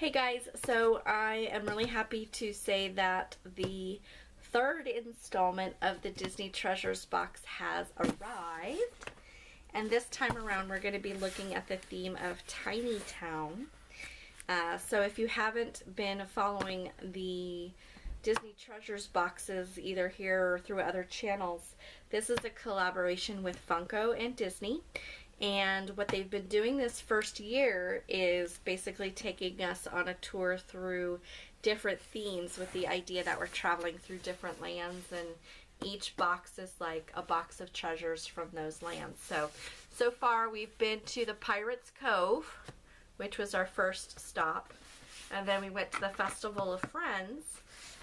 Hey guys, so I am really happy to say that the third installment of the Disney Treasures box has arrived. And this time around we're going to be looking at the theme of Tiny Town. So if you haven't been following the Disney Treasures boxes either here or through other channels, this is a collaboration with Funko and Disney. And what they've been doing this first year is basically taking us on a tour through different themes with the idea that we're traveling through different lands, and each box is like a box of treasures from those lands. So far we've been to the Pirates Cove, which was our first stop, and then we went to the Festival of Friends,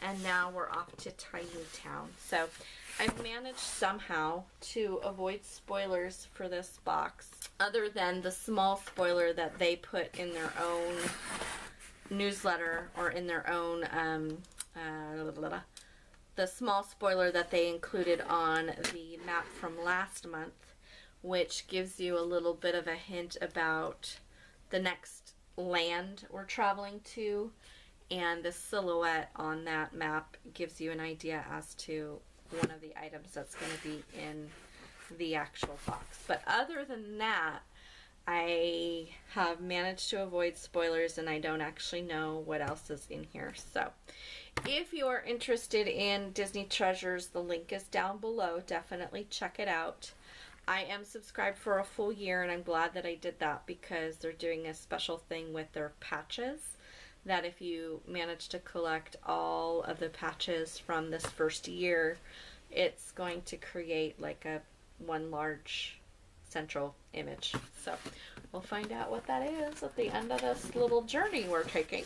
and now we're off to Tiny Town. So I've managed somehow to avoid spoilers for this box, other than the small spoiler that they put in their own newsletter, or in their own, the small spoiler that they included on the map from last month, which gives you a little bit of a hint about the next land we're traveling to, and the silhouette on that map gives you an idea as to one of the items that's going to be in the actual box. But other than that, I have managed to avoid spoilers, and I don't actually know what else is in here. So if you are interested in Disney Treasures, the link is down below. Definitely check it out. I am subscribed for a full year, and I'm glad that I did that, because they're doing a special thing with their patches, that if you manage to collect all of the patches from this first year, it's going to create like one large central image. So we'll find out what that is at the end of this little journey we're taking.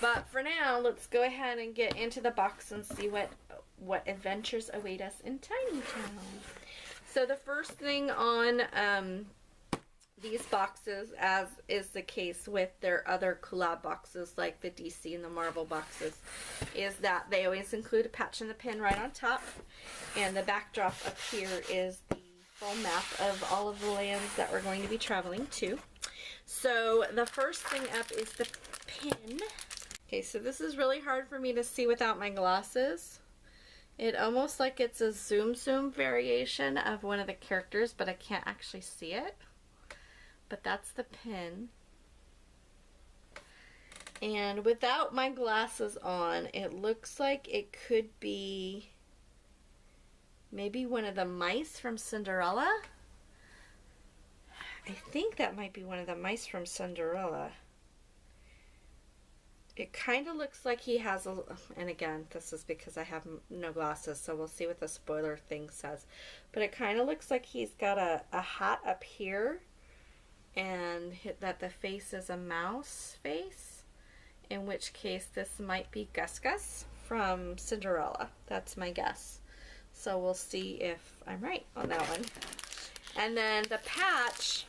But for now, let's go ahead and get into the box and see what adventures await us in Tiny Town. So the first thing on these boxes, as is the case with their other collab boxes like the DC and the Marvel boxes, is that they always include a patch and a pin right on top, and the backdrop up here is the full map of all of the lands that we're going to be traveling to. So the first thing up is the pin. Okay, so this is really hard for me to see without my glasses. It almost like it's a zoom variation of one of the characters, but I can't actually see it. But that's the pin. And without my glasses on, it looks like it could be maybe one of the mice from Cinderella. I think that might be one of the mice from Cinderella. It kind of looks like he has a, and again, this is because I have no glasses, so we'll see what the spoiler thing says. But it kind of looks like he's got a hat up here, and that the face is a mouse face, in which case this might be Gus Gus from Cinderella. That's my guess. So we'll see if I'm right on that one. And then the patch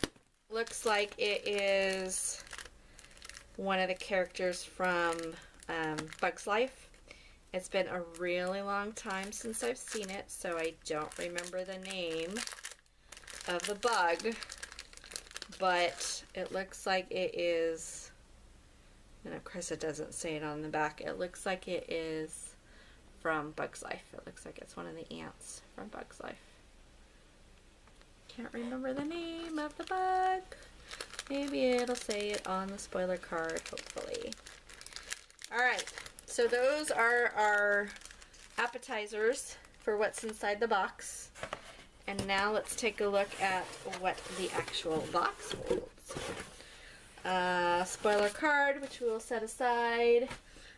looks like it is one of the characters from Bug's Life. It's been a really long time since I've seen it, so I don't remember the name of the bug. But it looks like it is, and of course it doesn't say it on the back, it looks like it is from Bug's Life. It looks like it's one of the ants from Bug's Life. Can't remember the name of the bug. Maybe it'll say it on the spoiler card, hopefully. Alright, so those are our appetizers for what's inside the box. And now let's take a look at what the actual box holds. Spoiler card, which we will set aside.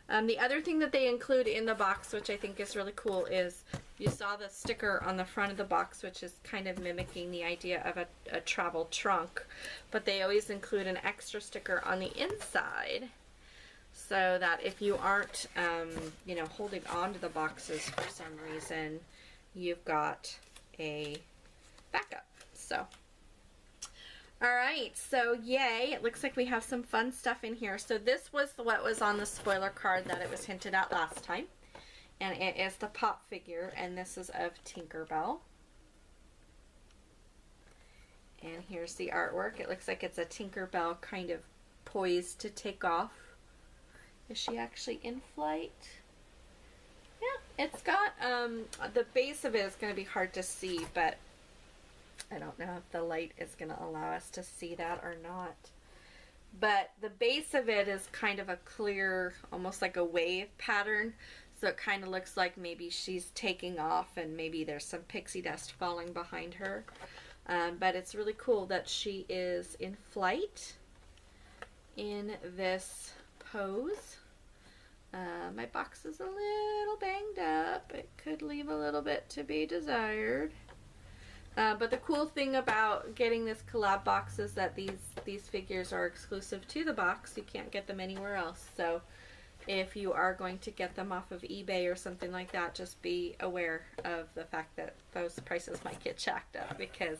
The other thing that they include in the box, which I think is really cool, is you saw the sticker on the front of the box, which is kind of mimicking the idea of a travel trunk. But they always include an extra sticker on the inside, so that if you aren't, you know, holding on to the boxes for some reason, you've got a backup. So alright, so yay, it looks like we have some fun stuff in here. So this was what was on the spoiler card that it was hinted at last time, and it is the pop figure, and this is of Tinkerbell. And here's the artwork. It looks like it's a Tinkerbell kind of poised to take off Is she actually in flight? Yeah, it's got, the base of it is going to be hard to see, but I don't know if the light is going to allow us to see that or not. But the base of it is kind of a clear, almost like a wave pattern. So it kind of looks like maybe she's taking off and maybe there's some pixie dust falling behind her. But it's really cool that she is in flight in this pose. My box is a little banged up. It could leave a little bit to be desired. But the cool thing about getting this collab box is that these figures are exclusive to the box. You can't get them anywhere else. So if you are going to get them off of eBay or something like that, just be aware of the fact that those prices might get jacked up because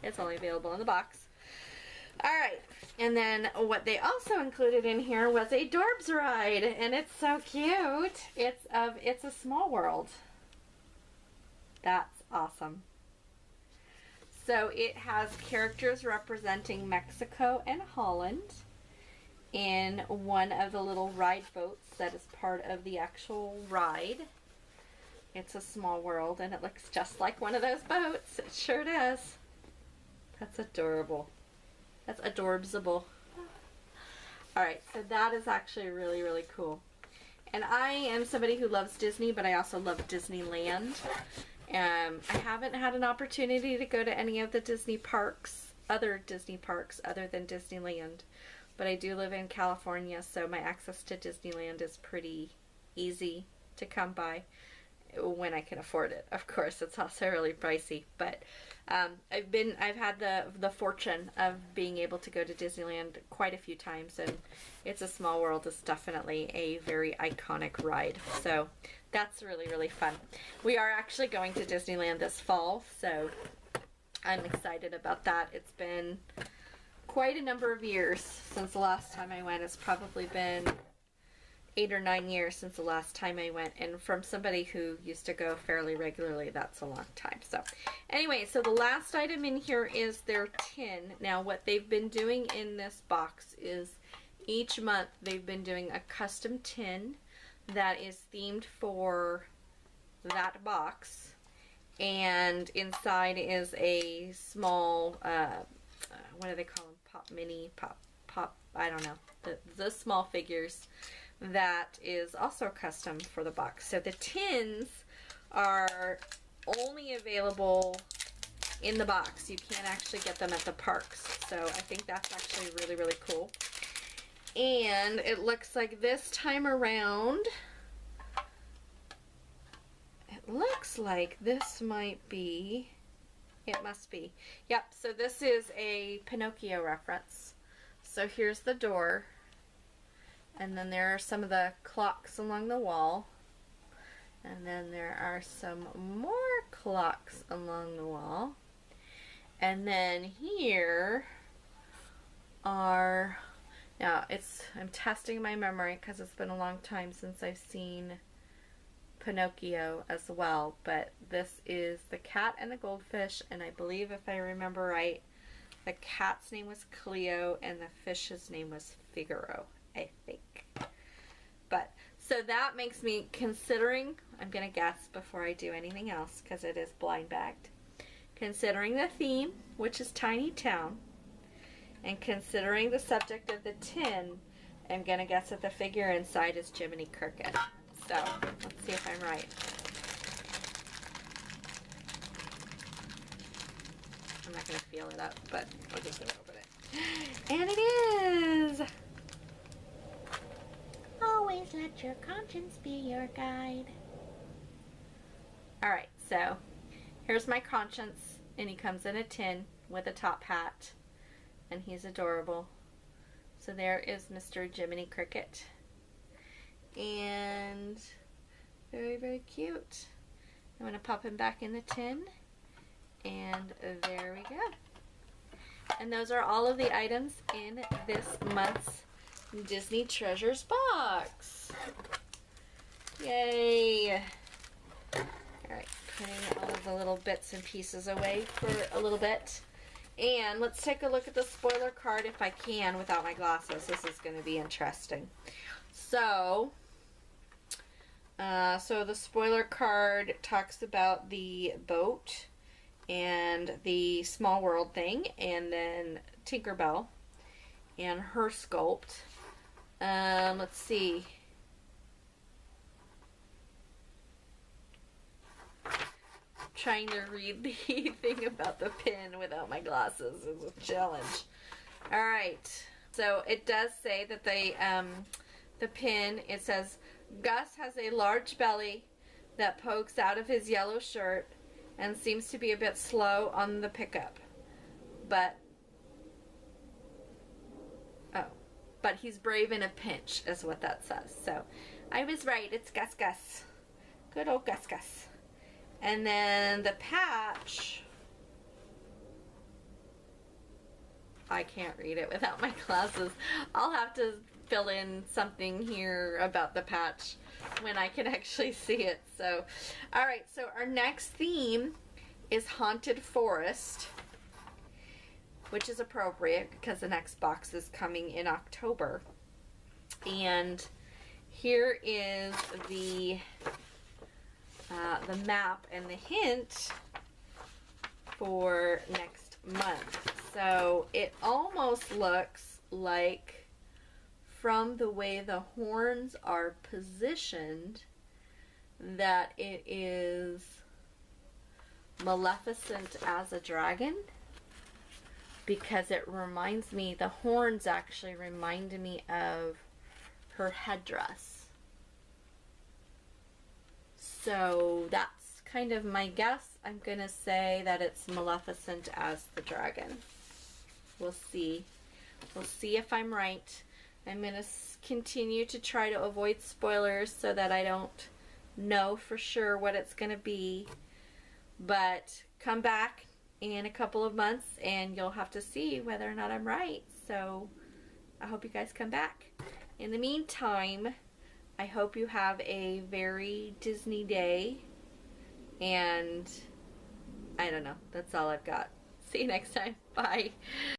it's only available in the box. Alright, and then what they also included in here was a Dorbs ride, and it's so cute. It's a Small World. That's awesome. So it has characters representing Mexico and Holland in one of the little ride boats that is part of the actual ride. It's a Small World, and it looks just like one of those boats. It sure does. That's adorable. That's adorbsable. Alright, so that is actually really, really cool. And I am somebody who loves Disney, but I also love Disneyland. I haven't had an opportunity to go to any of the Disney parks, other Disney parks other than Disneyland. But I do live in California, so my access to Disneyland is pretty easy to come by when I can afford it. Of course, it's also really pricey, but I've had the fortune of being able to go to Disneyland quite a few times, and It's a Small World is definitely a very iconic ride. So that's really, really fun. We are actually going to Disneyland this fall, so I'm excited about that. It's been quite a number of years since the last time I went. It's probably been 8 or 9 years since the last time I went, and from somebody who used to go fairly regularly, that's a long time. So anyway, so the last item in here is their tin. Now what they've been doing in this box is each month they've been doing a custom tin that is themed for that box, and inside is a small what do they call them, pop, I don't know, the small figures that is also custom for the box. So the tins are only available in the box. You can't actually get them at the parks. So I think that's actually really, really cool. And it looks like this time around, it looks like this might be, it must be. Yep, so this is a Pinocchio reference. So here's the door. And then there are some of the clocks along the wall. And then there are some more clocks along the wall. And then here are, now I'm testing my memory because it's been a long time since I've seen Pinocchio as well. But this is the cat and the goldfish, and I believe if I remember right, the cat's name was Cleo and the fish's name was Figaro, I think. But so that makes me, considering, I'm gonna guess before I do anything else because it is blind bagged, considering the theme, which is tiny town, and considering the subject of the tin, I'm gonna guess that the figure inside is Jiminy Cricket. So let's see if I'm right. I'm not gonna feel it up, but I'll just open it. And it is! Always let your conscience be your guide. Alright, so here's my conscience, and he comes in a tin with a top hat, and he's adorable. So there is Mr. Jiminy Cricket. And very, very cute. I'm going to pop him back in the tin, and there we go. And those are all of the items in this month's Disney Treasures box. Yay! Alright, putting all of the little bits and pieces away for a little bit. And let's take a look at the spoiler card if I can without my glasses. This is going to be interesting. So, so the spoiler card talks about the boat and the Small World thing, and then Tinkerbell and her sculpt. Let's see. Trying to read the thing about the pin without my glasses is a challenge. All right. So it does say that the pin, it says, Gus has a large belly that pokes out of his yellow shirt and seems to be a bit slow on the pickup. But he's brave in a pinch is what that says. So I was right. It's Gus Gus. Good old Gus Gus. And then the patch, I can't read it without my glasses. I'll have to fill in something here about the patch when I can actually see it. So, all right, so our next theme is Haunted Forest, which is appropriate because the next box is coming in October. And here is the map and the hint for next month. So it almost looks like, from the way the horns are positioned, that it is Maleficent as a dragon, because it reminds me, the horns actually remind me of her headdress. So that's kind of my guess. I'm going to say that it's Maleficent as the dragon. We'll see. We'll see if I'm right. I'm going to continue to try to avoid spoilers so that I don't know for sure what it's going to be. But come back in a couple of months and you'll have to see whether or not I'm right. So I hope you guys come back. In the meantime, I hope you have a very Disney day, and I don't know, that's all I've got. See you next time. Bye.